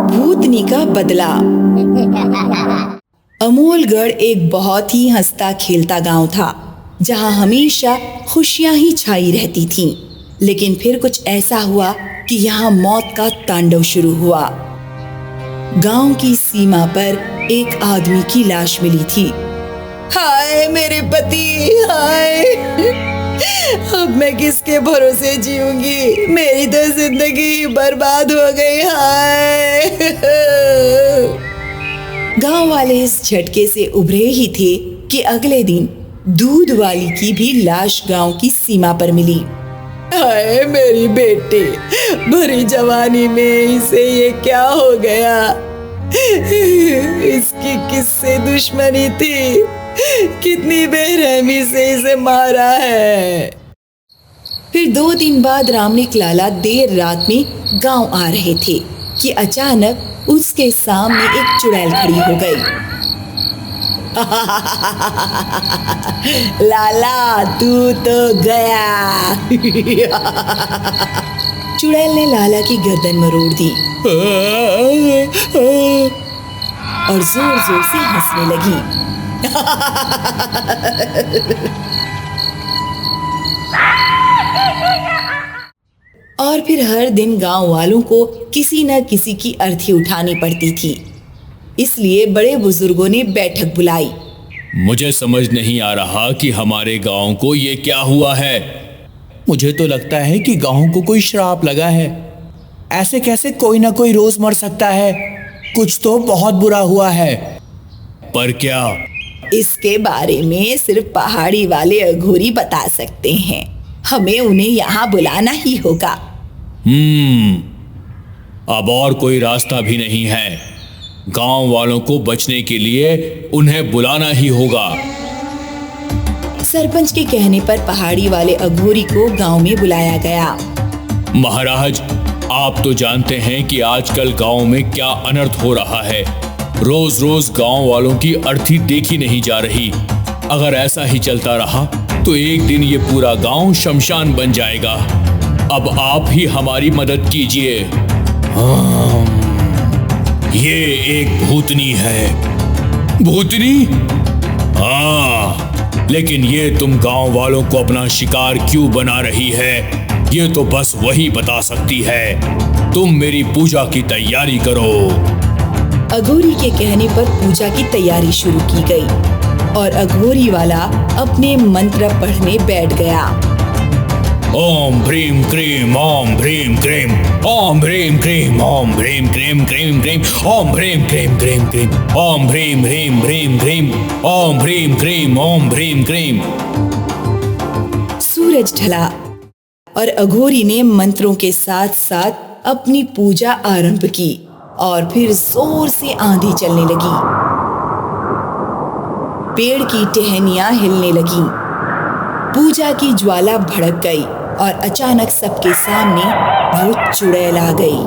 भूतनी का बदला। अमोलगढ़ एक बहुत ही हंसता खेलता गांव था, जहां हमेशा खुशियां ही छाई रहती थीं। लेकिन फिर कुछ ऐसा हुआ कि यहाँ मौत का तांडव शुरू हुआ। गांव की सीमा पर एक आदमी की लाश मिली थी। हाय मेरे पति, हाय! अब मैं किसके भरोसे जीऊंगी? मेरी तो जिंदगी बर्बाद हो गई। हाय! गांव वाले इस झटके से उभरे ही थे कि अगले दिन दूध वाली की भी लाश गांव की सीमा पर मिली। हाय मेरी बेटी, भरी जवानी में इसे ये क्या हो गया? इसकी किससे दुश्मनी थी? कितनी बेरहमी से इसे मारा है। फिर 2 दिन बाद रामनिक लाला देर रात में गांव आ रहे थे कि अचानक उसके सामने एक चुड़ैल खड़ी हो गई। लाला तू तो गया। चुड़ैल ने लाला की गर्दन मरोड़ दी और जोर जोर से हंसने लगी। और फिर हर दिन गांव वालों को किसी न किसी की अर्थी उठानी पड़ती थी। इसलिए बड़े बुजुर्गों ने बैठक बुलाई। मुझे समझ नहीं आ रहा कि हमारे गांव को ये क्या हुआ है। मुझे तो लगता है कि गांव को कोई श्राप लगा है। ऐसे कैसे कोई ना कोई रोज मर सकता है? कुछ तो बहुत बुरा हुआ है। पर क्या? इसके बारे में सिर्फ पहाड़ी वाले अघोरी बता सकते हैं। हमें उन्हें यहाँ बुलाना ही होगा। अब और कोई रास्ता भी नहीं है। गांव वालों को बचने के लिए उन्हें बुलाना ही होगा। सरपंच के कहने पर पहाड़ी वाले अघोरी को गांव में बुलाया गया। महाराज, आप तो जानते हैं कि आजकल गांव में क्या अनर्थ हो रहा है। रोज रोज गांव वालों की अर्थी देखी नहीं जा रही। अगर ऐसा ही चलता रहा तो एक दिन ये पूरा गांव शमशान बन जाएगा। अब आप ही हमारी मदद कीजिए। ये एक भूतनी है। भूतनी? हाँ, लेकिन ये तुम गांव वालों को अपना शिकार क्यों बना रही है, ये तो बस वही बता सकती है। तुम मेरी पूजा की तैयारी करो। अघोरी के कहने पर पूजा की तैयारी शुरू की गई और अघोरी वाला अपने मंत्र पढ़ने बैठ गया। ओम भ्रीम क्रीम ओम भ्रीम क्रीम ओम भ्रीम क्रीम ओम भ्रीम क्रीम क्रीम क्रीम ओम भ्रीम क्रीम क्रीम क्रीम ओम भ्रीम भ्रीम भ्रीम भ्रीम ओम भ्रीम क्रीम ओम भ्रीम क्रीम। सूरज ढला और अघोरी ने मंत्रों के साथ साथ अपनी पूजा आरंभ की और फिर जोर से आंधी चलने लगी। पेड़ की टहनियां हिलने लगी। पूजा की ज्वाला भड़क गई और अचानक सबके सामने वो चुड़ैल आ गई।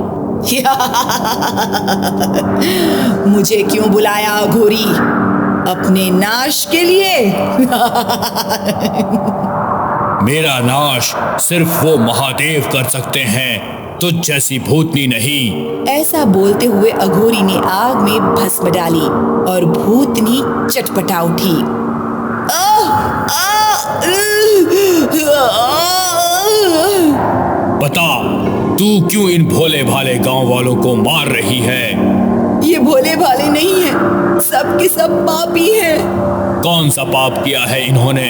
मुझे क्यों बुलाया अघोरी? अपने नाश के लिए? मेरा नाश सिर्फ वो महादेव कर सकते हैं, तुझ जैसी भूतनी नहीं। ऐसा बोलते हुए अघोरी ने आग में भस्म डाली और भूतनी चटपटा उठी। बता, तू क्यों इन भोले भाले गांव वालों को मार रही है? ये भोले भाले नहीं है, सब के सब पापी हैं। कौन सा पाप किया है इन्होंने?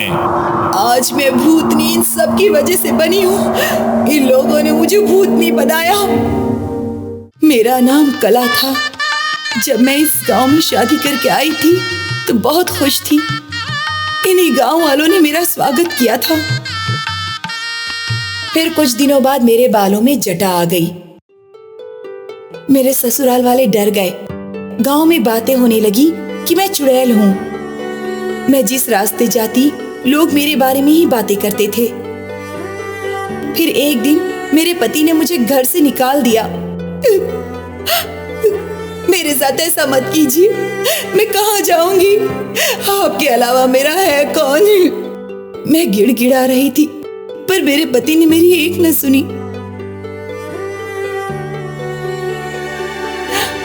आज मैं भूतनी इन सब की वजह से बनी हूँ। इन लोगों ने मुझे भूतनी बनाया। मेरा नाम कला था। जब मैं इस गांव में शादी करके आई थी तो बहुत खुश थी। इन्हीं गांव वालों ने मेरा स्वागत किया था। फिर कुछ दिनों बाद मेरे बालों में जटा आ गई। मेरे ससुराल वाले डर गए। गांव में बातें होने लगी कि मैं चुड़ैल हूँ। मैं जिस रास्ते जाती लोग मेरे बारे में ही बातें करते थे। फिर एक दिन मेरे पति ने मुझे घर से निकाल दिया। मेरे साथ ऐसा मत कीजिए। मैं कहाँ जाऊंगी? आपके अलावा मेरा है कौन? मैं गिड़गिड़ा रही थी, पर पर मेरे पति ने मेरी एक न सुनी।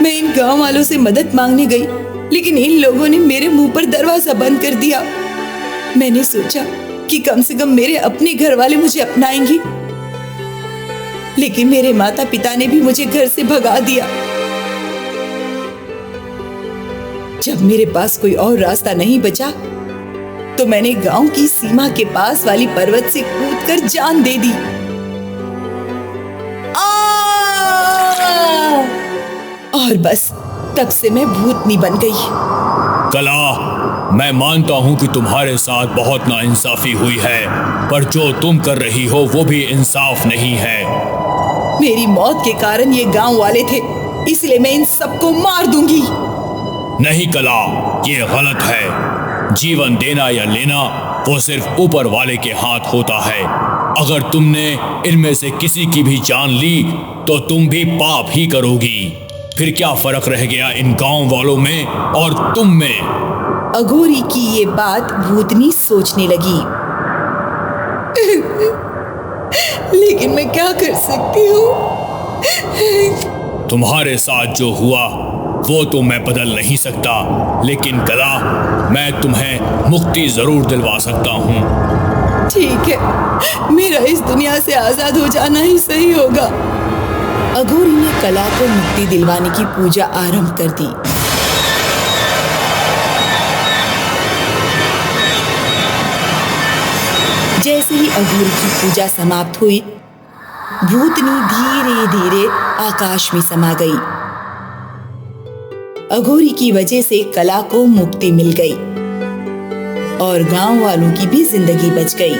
मैं इन गांव वालों से मदद मांगने गई, लेकिन इन लोगों ने मेरे मुंह पर दरवाजा बंद कर दिया। मैंने सोचा कि कम से कम मेरे अपने घर वाले मुझे अपनाएंगे, लेकिन मेरे माता पिता ने भी मुझे घर से भगा दिया। जब मेरे पास कोई और रास्ता नहीं बचा, तो मैंने गांव की सीमा के पास वाली पर्वत से कूदकर जान दे दी। और बस तब से मैं भूतनी बन गई। कला, मैं मानता हूँ कि तुम्हारे साथ बहुत नाइंसाफी हुई है, पर जो तुम कर रही हो वो भी इंसाफ नहीं है। मेरी मौत के कारण ये गांव वाले थे, इसलिए मैं इन सबको मार दूंगी। नहीं कला, ये गलत है। जीवन देना या लेना वो सिर्फ ऊपर वाले के हाथ होता है। अगर तुमने इनमें से किसी की भी जान ली तो तुम भी पाप ही करोगी। फिर क्या फर्क रह गया इन गांव वालों में और तुम में? अघोरी की ये बात भूतनी सोचने लगी। लेकिन मैं क्या कर सकती हूँ? तुम्हारे साथ जो हुआ वो तो मैं बदल नहीं सकता, लेकिन कला, मैं तुम्हें मुक्ति जरूर दिलवा सकता हूँ। ठीक है, मेरा इस दुनिया से आजाद हो जाना ही सही होगा। अघोरी ने कला को मुक्ति दिलवाने की पूजा आरंभ कर दी। जैसे ही अघोरी की पूजा समाप्त हुई, भूतनी धीरे धीरे आकाश में समा गई। अघोरी की वजह से कला को मुक्ति मिल गई और गांव वालों की भी जिंदगी बच गई।